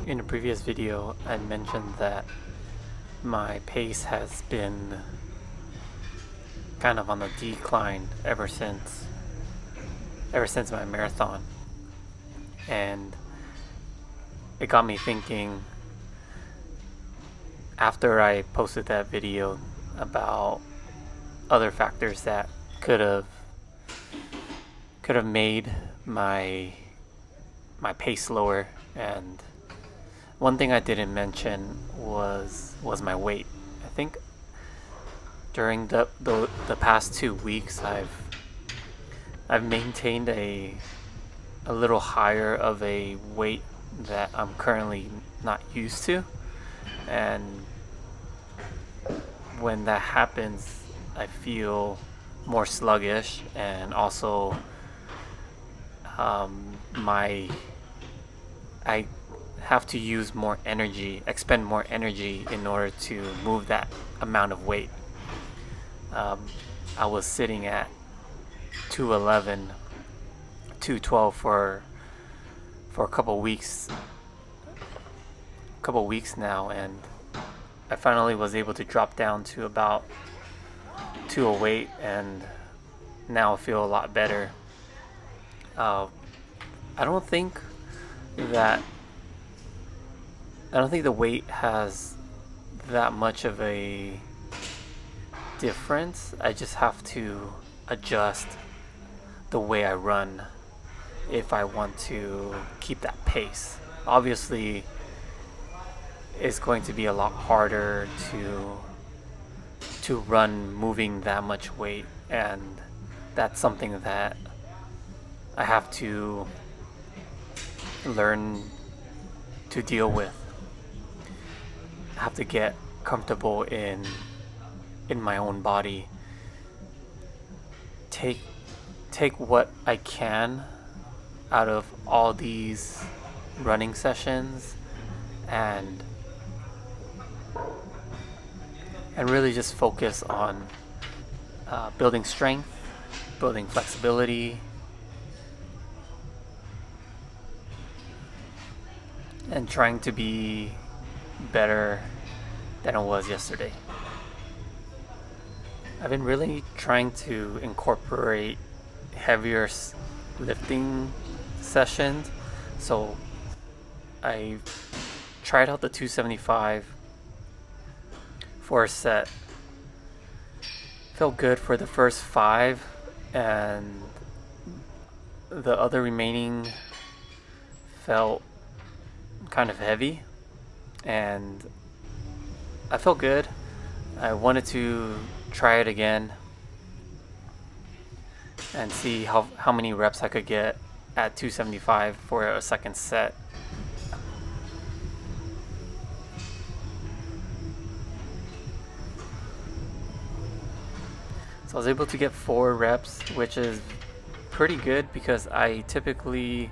In a previous video, I mentioned that my pace has been kind of on the decline ever since my marathon. And it got me thinking after I posted that video about other factors that could have made my pace lower. And one thing I didn't mention was my weight. I think during the past 2 weeks I've maintained a little higher of a weight that I'm currently not used to, and when that happens I feel more sluggish, and also my I have to use more energy, expend more energy in order to move that amount of weight. I was sitting at 211, 212 for a couple weeks now, and I finally was able to drop down to about 208, and now I feel a lot better. I don't think that I don't think the weight has that much of a difference. I just have to adjust the way I run if I want to keep that pace. Obviously, it's going to be a lot harder to run moving that much weight, and that's something that I have to learn to deal with. I have to get comfortable in my own body. Take what I can out of all these running sessions, and really just focus on building strength, building flexibility, and trying to be better than I was yesterday. I've been really trying to incorporate heavier lifting sessions. So I tried out the 275 for a set. Felt good for the first 5, and the other remaining felt kind of heavy, and I felt good. I wanted to try it again and see how many reps I could get at 275 for a second set. So I was able to get 4 reps, which is pretty good because I typically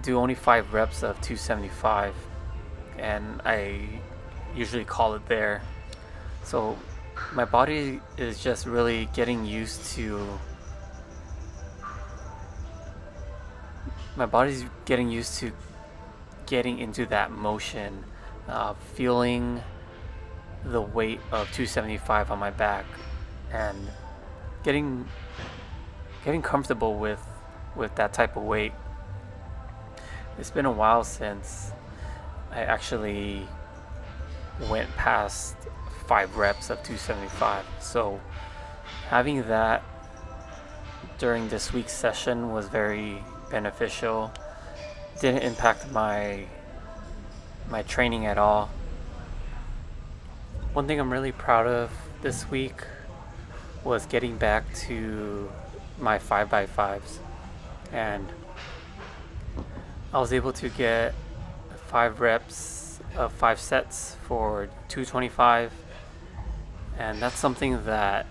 do only 5 reps of 275, and I usually call it there. So my body is just really getting used to getting into that motion, feeling the weight of 275 on my back, and getting comfortable with that type of weight. It's been a while since I actually went past 5 reps of 275. So having that during this week's session was very beneficial. Didn't impact my training at all. One thing I'm really proud of this week was getting back to my 5x5s, and I was able to get 5 reps of 5 sets for 225, and that's something that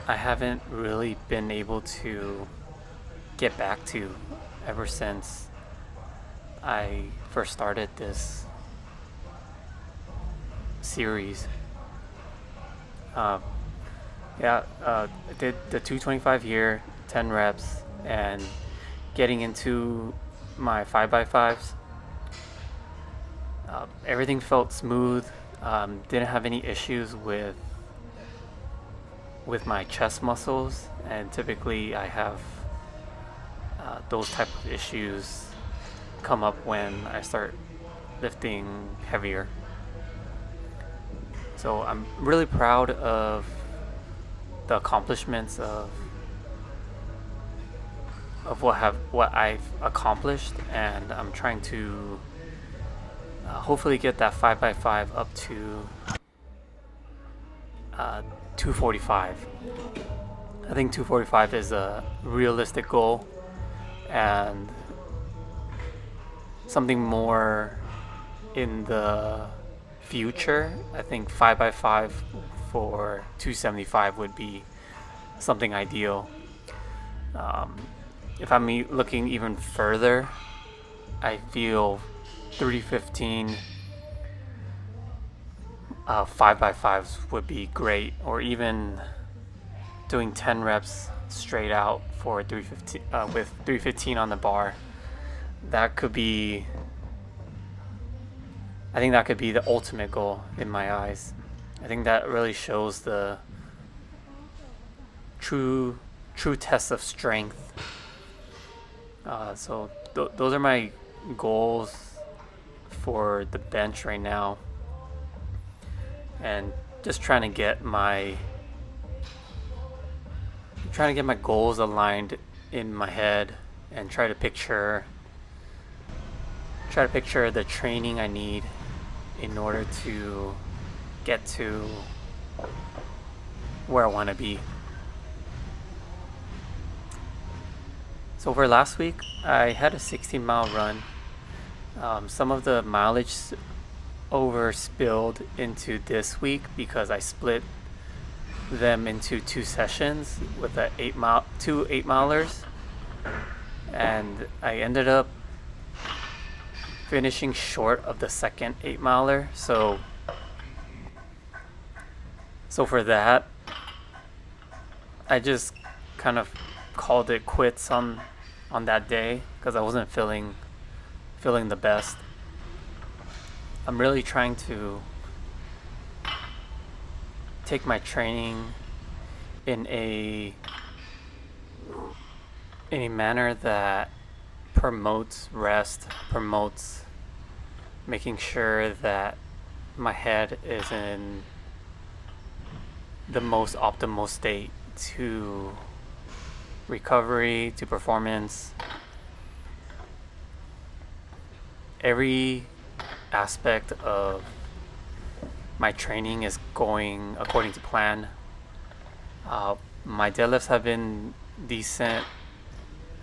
I haven't really been able to get back to ever since I first started this series. I did the 225 here, 10 reps, and getting into my 5x5s. Everything felt smooth. Didn't have any issues with my chest muscles, and typically I have those type of issues come up when I start lifting heavier. So I'm really proud of the accomplishments of what I've accomplished, and I'm trying to hopefully get that 5x5 up to 245. I think 245 is a realistic goal, and something more in the future. I think 5x5 for 275 would be something ideal. If I'm looking even further, I feel 315 5x5s would be great, or even doing 10 reps straight out for 315 with 315 on the bar. That could be, I think that could be the ultimate goal in my eyes. I think that really shows the true test of strength. So those are my goals for the bench right now, and just trying to get my goals aligned in my head, and try to picture the training I need in order to get to where I want to be. So for last week, I had a 16-mile run. Some of the mileage over spilled into this week because I split them into 2 sessions with two 8-milers, and I ended up finishing short of the second 8-miler. So for that, I just kind of called it quits on that day because I wasn't feeling the best. I'm really trying to take my training in a manner that promotes rest, promotes making sure that my head is in the most optimal state to recovery, to performance. Every aspect of my training is going according to plan. My deadlifts have been decent.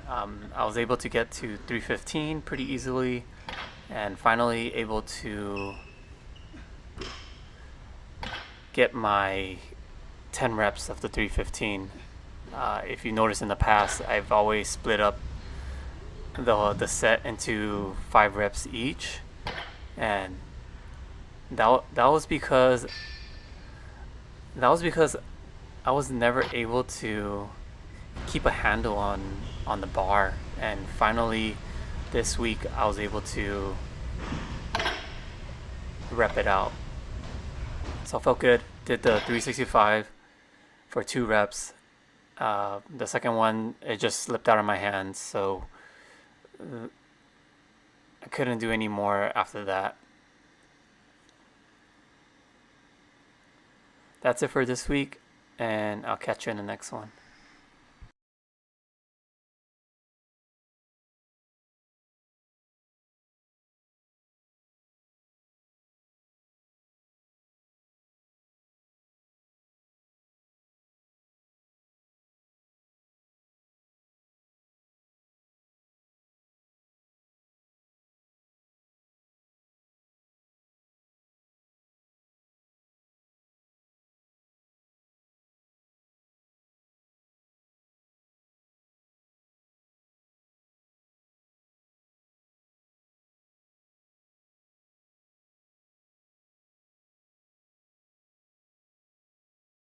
I was able to get to 315 pretty easily, and finally able to get my 10 reps of the 315. If you notice in the past, I've always split up the set into 5 reps each, and that was because I was never able to keep a handle on the bar, and finally this week I was able to rep it out. So I felt good. Did the 365 for 2 reps. The second one, it just slipped out of my hands, so I couldn't do any more after that. That's it for this week, and I'll catch you in the next one.